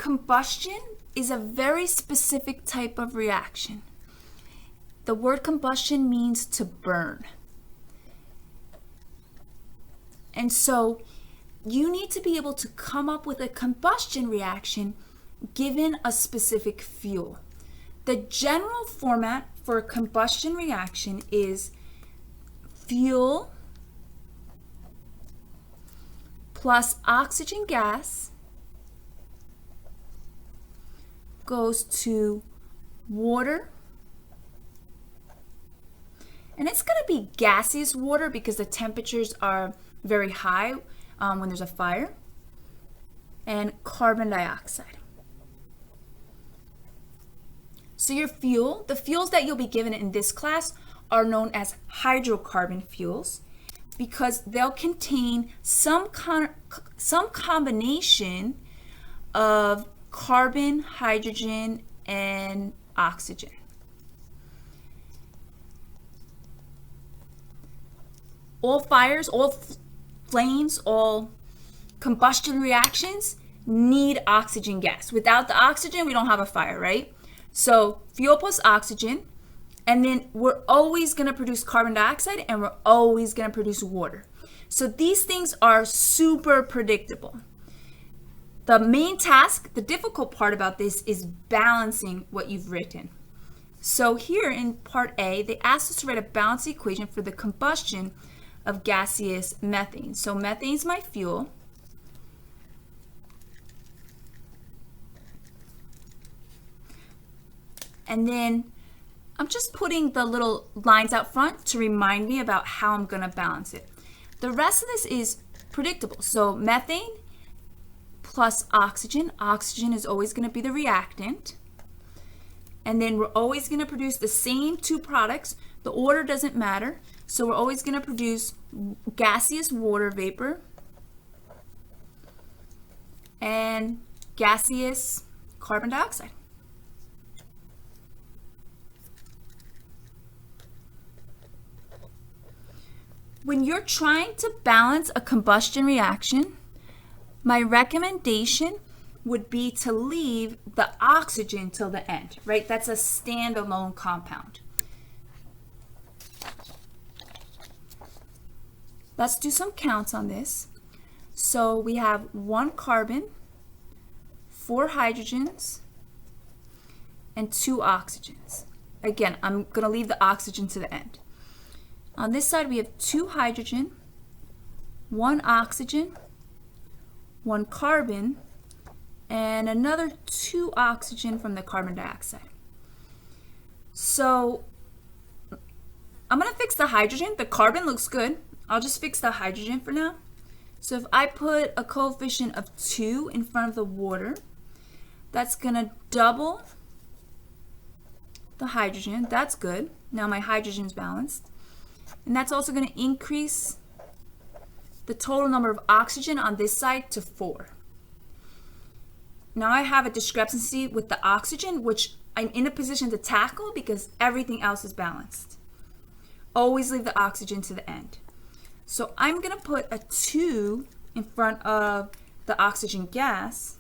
combustion is a very specific type of reaction. The word combustion means to burn. And so you need to be able to come up with a combustion reaction given a specific fuel. The general format for a combustion reaction is fuel plus oxygen gas goes to water. And it's going to be gaseous water because the temperatures are very high when there's a fire, and carbon dioxide. So your fuel, the fuels that you'll be given in this class are known as hydrocarbon fuels because they'll contain some combination of carbon, hydrogen, and oxygen. All fires, all flames, all combustion reactions need oxygen gas. Without the oxygen, we don't have a fire, right? So fuel plus oxygen, and then we're always going to produce carbon dioxide and we're always going to produce water. So these things are super predictable. The main task, the difficult part about this is balancing what you've written. So here in part A, they asked us to write a balanced equation for the combustion of gaseous methane. So methane is my fuel. And then I'm just putting the little lines out front to remind me about how I'm going to balance it. The rest of this is predictable. So methane plus oxygen. Oxygen is always going to be the reactant. And then we're always going to produce the same two products. The order doesn't matter. So we're always going to produce gaseous water vapor and gaseous carbon dioxide. When you're trying to balance a combustion reaction, my recommendation would be to leave the oxygen till the end, right? That's a standalone compound. Let's do some counts on this. So we have 1 carbon, 4 hydrogens, and 2 oxygens. Again, I'm going to leave the oxygen to the end. On this side, we have 2 hydrogen, 1 oxygen, 1 carbon, and another 2 oxygen from the carbon dioxide. So I'm going to fix the hydrogen. The carbon looks good. I'll just fix the hydrogen for now. So if I put a coefficient of 2 in front of the water, that's going to double the hydrogen. That's good. Now my hydrogen's balanced. And that's also going to increase the total number of oxygen on this side to 4. Now I have a discrepancy with the oxygen, which I'm in a position to tackle because everything else is balanced. Always leave the oxygen to the end. So I'm going to put a 2 in front of the oxygen gas.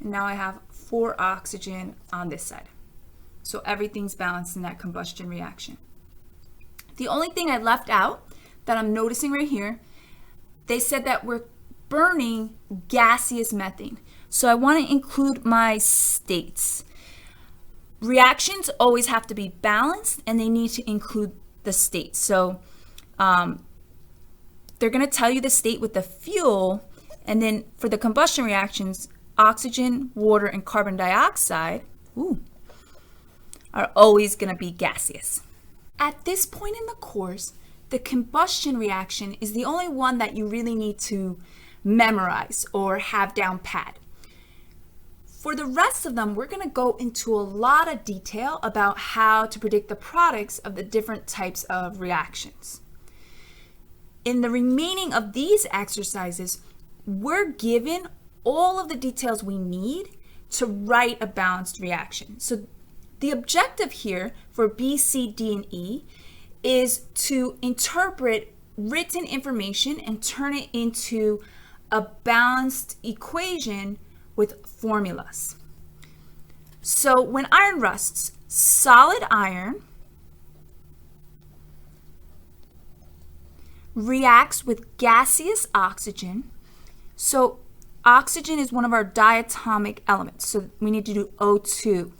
And now I have 4 oxygen on this side. So everything's balanced in that combustion reaction. The only thing I left out that I'm noticing right here, they said that we're burning gaseous methane. So I want to include my states. Reactions always have to be balanced and they need to include the states. So they're going to tell you the state with the fuel, and then for the combustion reactions, oxygen, water, and carbon dioxide are always going to be gaseous. At this point in the course, the combustion reaction is the only one that you really need to memorize or have down pat. For the rest of them, we're going to go into a lot of detail about how to predict the products of the different types of reactions. In the remaining of these exercises, we're given all of the details we need to write a balanced reaction. So the objective here for B, C, D, and E is to interpret written information and turn it into a balanced equation with formulas. So when iron rusts, solid iron reacts with gaseous oxygen. So oxygen is one of our diatomic elements, so we need to do O2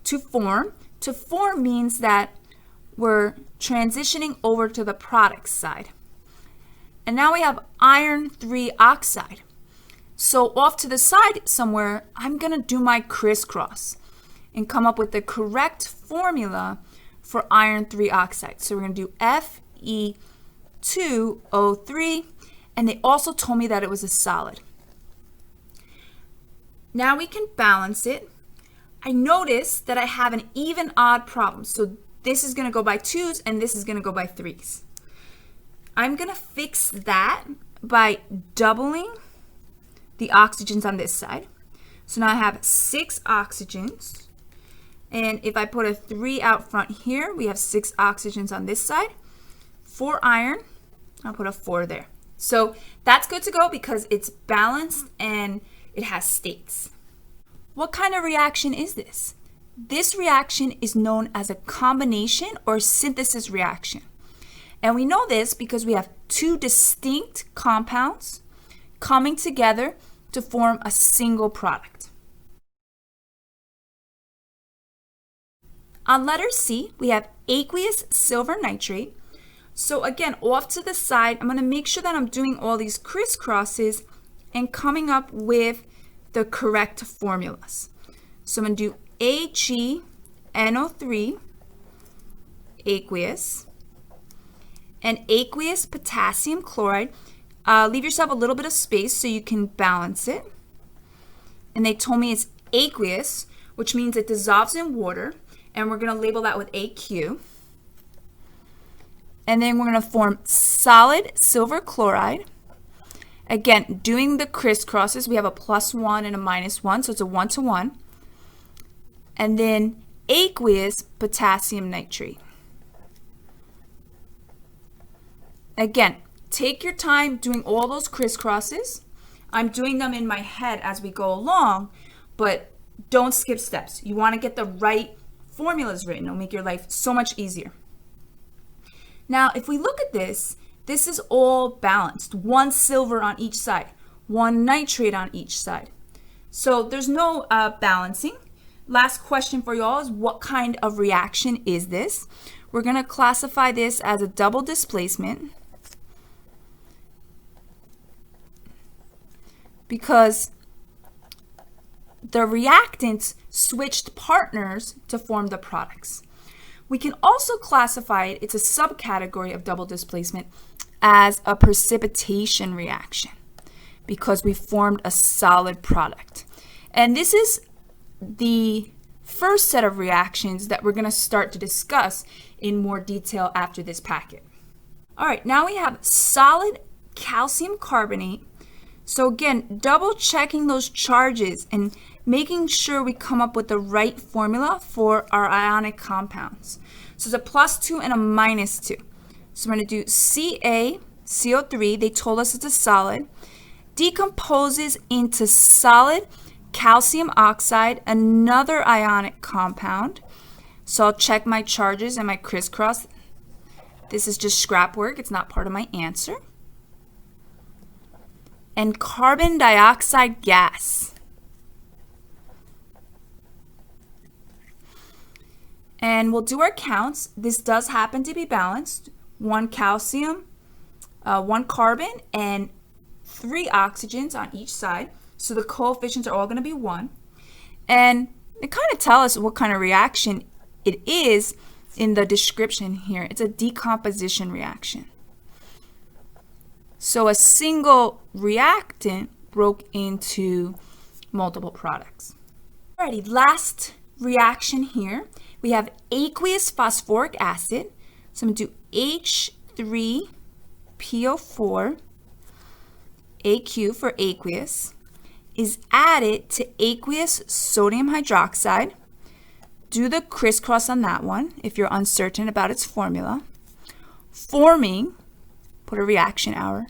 to form. To form means that we're transitioning over to the product side. And now we have iron 3 oxide. So off to the side somewhere, I'm going to do my crisscross and come up with the correct formula for iron 3 oxide. So we're going to do Fe2O3, and they also told me that it was a solid. Now we can balance it. I notice that I have an even odd problem. So this is going to go by 2's and this is going to go by 3's. I'm going to fix that by doubling the oxygens on this side. So now I have 6 oxygens. And if I put a 3 out front here, we have 6 oxygens on this side. 4 iron, I'll put a 4 there. So that's good to go because it's balanced and it has states. What kind of reaction is this? This reaction is known as a combination or synthesis reaction. And we know this because we have 2 distinct compounds coming together to form a single product. On letter C, we have aqueous silver nitrate. So again, off to the side, I'm going to make sure that I'm doing all these crisscrosses and coming up with the correct formulas. So I'm going to do AgNO3, aqueous, and aqueous potassium chloride. Leave yourself a little bit of space so you can balance it. And they told me it's aqueous, which means it dissolves in water, and we're going to label that with AQ. And then we're going to form solid silver chloride. Again, doing the crisscrosses, we have a +1 and a -1, so it's a 1-to-1. And then aqueous potassium nitrate. Again, take your time doing all those crisscrosses. I'm doing them in my head as we go along, but don't skip steps. You want to get the right formulas written. It'll make your life so much easier. Now, if we look at this, this is all balanced. 1 silver on each side, 1 nitrate on each side. So there's no balancing. Last question for you all is, what kind of reaction is this? We're going to classify this as a double displacement because the reactants switched partners to form the products. We can also classify it, it's a subcategory of double displacement, as a precipitation reaction because we formed a solid product. And this is the first set of reactions that we're going to start to discuss in more detail after this packet. All right, now we have solid calcium carbonate. So again, double checking those charges and making sure we come up with the right formula for our ionic compounds. So it's a +2 and a -2. So we're going to do CaCO3. They told us it's a solid. Decomposes into solid calcium oxide, another ionic compound. So I'll check my charges and my crisscross. This is just scrap work. It's not part of my answer. And carbon dioxide gas. And we'll do our counts. This does happen to be balanced. 1 calcium, 1 carbon, and 3 oxygens on each side. So the coefficients are all going to be 1. And they kind of tell us what kind of reaction it is in the description here. It's a decomposition reaction. So a single reactant broke into multiple products. Alrighty, last reaction here. We have aqueous phosphoric acid. So I'm going to do H3PO4, AQ for aqueous, is added to aqueous sodium hydroxide. Do the crisscross on that one if you're uncertain about its formula. Forming, put a reaction hour,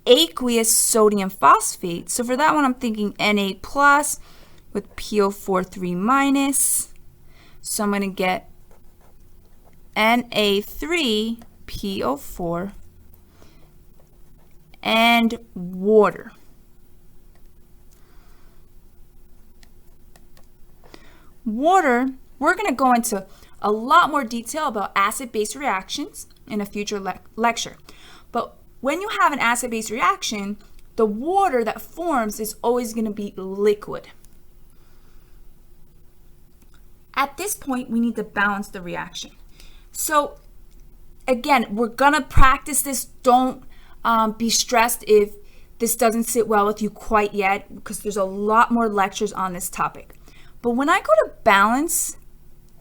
aqueous sodium phosphate. So for that one, I'm thinking Na plus with PO4 3 minus. So I'm going to get Na3 PO4 and water. Water, we're going to go into a lot more detail about acid-base reactions in a future lecture. But when you have an acid-base reaction, the water that forms is always going to be liquid. At this point, we need to balance the reaction. So again, we're going to practice this. Don't be stressed if this doesn't sit well with you quite yet, because there's a lot more lectures on this topic. But when I go to balance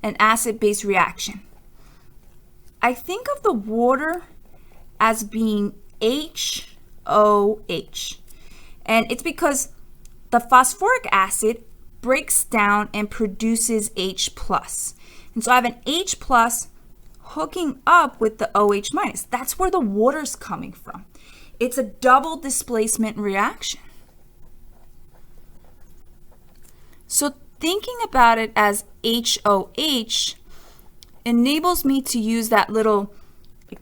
an acid-base reaction, I think of the water as being HOH. And it's because the phosphoric acid breaks down and produces H+. And so I have an H+ hooking up with the OH-. That's where the water's coming from. It's a double displacement reaction. So thinking about it as HOH enables me to use that little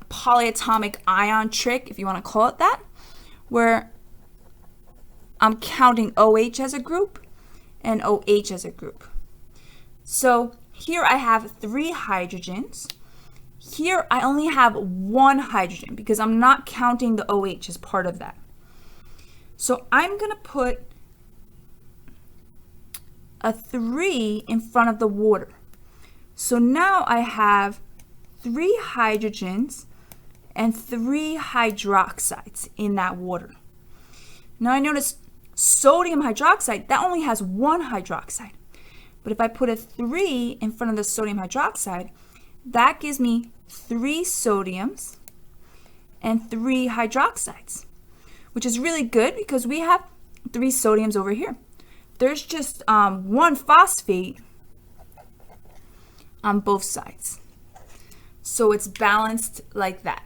polyatomic ion trick, if you want to call it that, where I'm counting OH as a group and OH as a group. So here I have 3 hydrogens. Here I only have 1 hydrogen because I'm not counting the OH as part of that. So I'm going to put a 3 in front of the water. So now I have 3 hydrogens and 3 hydroxides in that water. Now I notice sodium hydroxide, that only has 1 hydroxide. But if I put a 3 in front of the sodium hydroxide, that gives me 3 sodiums and 3 hydroxides, which is really good because we have 3 sodiums over here. There's just 1 phosphate on both sides. So it's balanced like that.